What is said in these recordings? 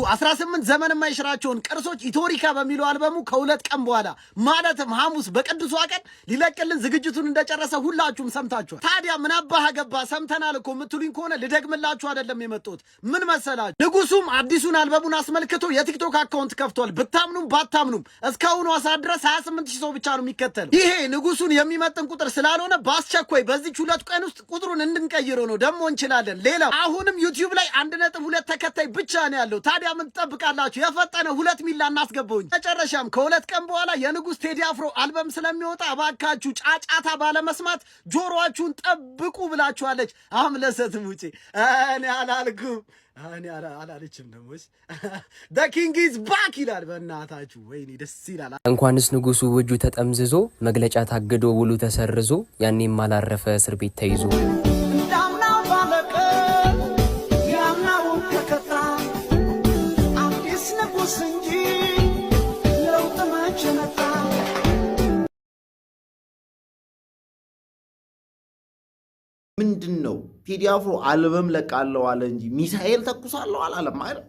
18 ዘመን የማይሽራቸውን ቅርሶች ኢትዮሪካ በሚለው አልበሙ ከሁለት ቀን በኋላ ማለትም ሐሙስ በቅዱሷ ቀን ሊለቅልን ዝግጅቱን እንደጨረሰ ሁላችሁም ሰምታችኋል። ታዲያ ምን አባህ ገባ ሰምተናል እኮ የምትሉኝ ከሆነ ልደግምላችሁ አይደለም የመጣሁት። ምን መሰላችሁ? ንጉሱም አዲሱን አልበሙን አስመልክቶ የቲክቶክ አካውንት ከፍቷል። ብታምኑም ባታምኑም እስካሁኑ ሰዓት ድረስ 28 ሺህ ሰው ብቻ ነው የሚከተለው። ይሄ ንጉሱን የሚመጥን ቁጥር ስላልሆነ በአስቸኳይ በዚህ ሁለት ቀን ውስጥ ቁጥሩን እንድንቀይረው ነው። ደግሞ እንችላለን። ሌላው አሁንም ዩቲዩብ ላይ 1.2 ተከታይ ብቻ ነው ያለው። ታዲያ ምን ትጠብቃላችሁ? የፈጠነ 2 ሚሊዮን እናስገባውኝ። መጨረሻም ከሁለት ቀን በኋላ የንጉስ ቴዲ አፍሮ አልበም ስለሚወጣ እባካችሁ ጫጫታ ባለመስማት ጆሮአችሁን ጠብቁ ብላችኋለች። አምለሰትም ውጪ እኔ አላልኩም እኔ አላለችም። ደሞስ the king is back ይላል። በእናታችሁ ወይኔ ደስ ይላል። እንኳንስ ንጉሱ እጁ ተጠምዝዞ መግለጫ ታግዶ ውሉ ተሰርዞ ያኔም አላረፈ እስር ቤት ተይዞ ምንድነው? ቴዲ አፍሮ አልበም ለቃለው አለ እንጂ ሚሳኤል ተኩሳለው አላለም አይደል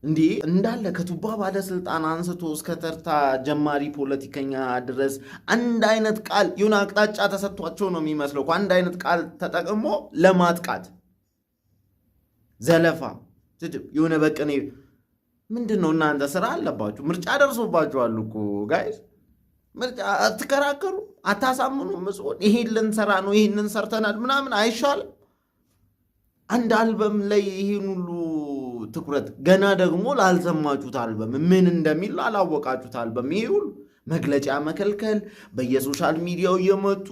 እንዴ? እንዳለ ከቱባ ባለስልጣን አንስቶ እስከ ተርታ ጀማሪ ፖለቲከኛ ድረስ አንድ አይነት ቃል የሆነ አቅጣጫ ተሰጥቷቸው ነው የሚመስለው። አንድ አይነት ቃል ተጠቅሞ ለማጥቃት ዘለፋ የሆነ በቀኔ ምንድነው? እናንተ ስራ አለባችሁ። ምርጫ ደርሶባችኋል እኮ ጋይስ። ምርጫ አትከራከሩ፣ አታሳምኑ። መስሎን ይሄን ልንሰራ ነው ይሄንን ሰርተናል ምናምን አይሻልም? አንድ አልበም ላይ ይሄን ሁሉ ትኩረት ገና ደግሞ ላልሰማችሁት አልበም ምን እንደሚል አላወቃችሁት አልበም ይሄ ሁሉ መግለጫ መከልከል፣ በየሶሻል ሚዲያው እየመጡ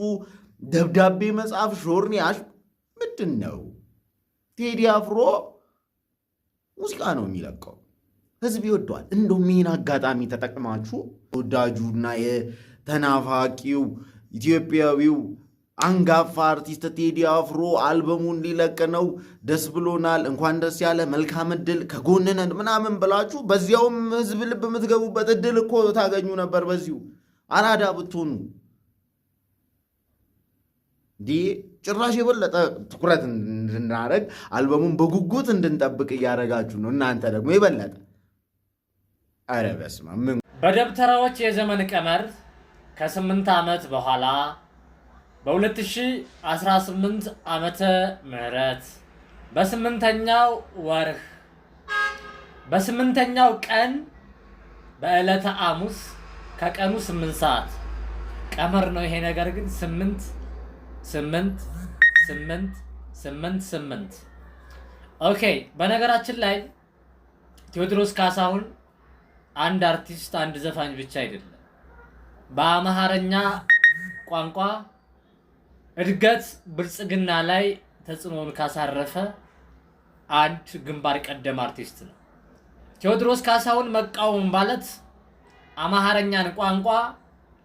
ደብዳቤ መጻፍ፣ ሾርኒያሽ ምንድን ነው? ቴዲ አፍሮ ሙዚቃ ነው የሚለቀው፣ ህዝብ ይወደዋል። እንደውም ይህን አጋጣሚ ተጠቅማችሁ ወዳጁና የተናፋቂው ኢትዮጵያዊው አንጋፋ አርቲስት ቴዲ አፍሮ አልበሙን ሊለቅ ነው፣ ደስ ብሎናል፣ እንኳን ደስ ያለ፣ መልካም እድል፣ ከጎንነን ምናምን ብላችሁ በዚያውም ህዝብ ልብ የምትገቡበት እድል እኮ ታገኙ ነበር። በዚሁ አራዳ ብትሆኑ እንዲህ ጭራሽ የበለጠ ትኩረት እንድናደርግ አልበሙን በጉጉት እንድንጠብቅ እያደረጋችሁ ነው። እናንተ ደግሞ የበለጠ አረ በስመ አብ። በደብተራዎች የዘመን ቀመር ከ8 ዓመት በኋላ በ2018 ዓመተ ምህረት በ8ኛው ወርህ በ8ኛው ቀን በዕለተ ሐሙስ ከቀኑ 8 ሰዓት ቀመር ነው ይሄ ነገር ግን 8 ኦኬ። በነገራችን ላይ ቴዎድሮስ ካሳሁን አንድ አርቲስት አንድ ዘፋኝ ብቻ አይደለም። በአማርኛ ቋንቋ እድገት ብልጽግና ላይ ተጽዕኖን ካሳረፈ አንድ ግንባር ቀደም አርቲስት ነው። ቴዎድሮስ ካሳሁን መቃወም ማለት አማርኛን ቋንቋ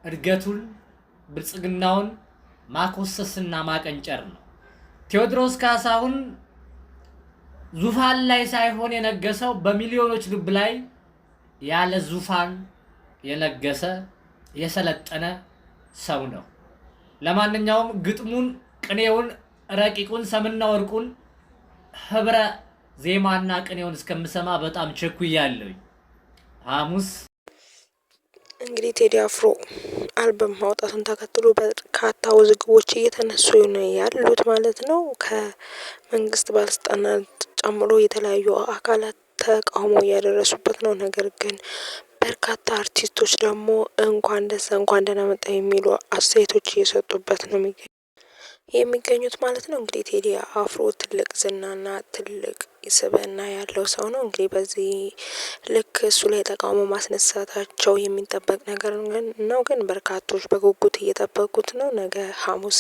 እድገቱን ብልጽግናውን ማኮሰስና ማቀንጨር ነው። ቴዎድሮስ ካሳሁን ዙፋን ላይ ሳይሆን የነገሰው በሚሊዮኖች ልብ ላይ ያለ ዙፋን የነገሰ የሰለጠነ ሰው ነው። ለማንኛውም ግጥሙን፣ ቅኔውን፣ ረቂቁን፣ ሰምና ወርቁን ህብረ ዜማና ቅኔውን እስከምሰማ በጣም ቸኩያለሁ። ሐሙስ እንግዲህ ቴዲ አፍሮ አልበም ማውጣቱን ተከትሎ በርካታ ውዝግቦች እየተነሱ ነው ያሉት ማለት ነው። ከመንግስት ባለስልጣናት ጨምሮ የተለያዩ አካላት ተቃውሞ እያደረሱበት ነው። ነገር ግን በርካታ አርቲስቶች ደግሞ እንኳን ደህና መጣ የሚሉ አስተያየቶች እየሰጡበት ነው የሚገኙት ማለት ነው። እንግዲህ ቴዲ አፍሮ ትልቅ ዝናና ትልቅ ስብዕና ያለው ሰው ነው። እንግዲህ በዚህ ልክ እሱ ላይ ተቃውሞ ማስነሳታቸው የሚጠበቅ ነገር ነው። ግን በርካቶች በጉጉት እየጠበቁት ነው። ነገ ሐሙስ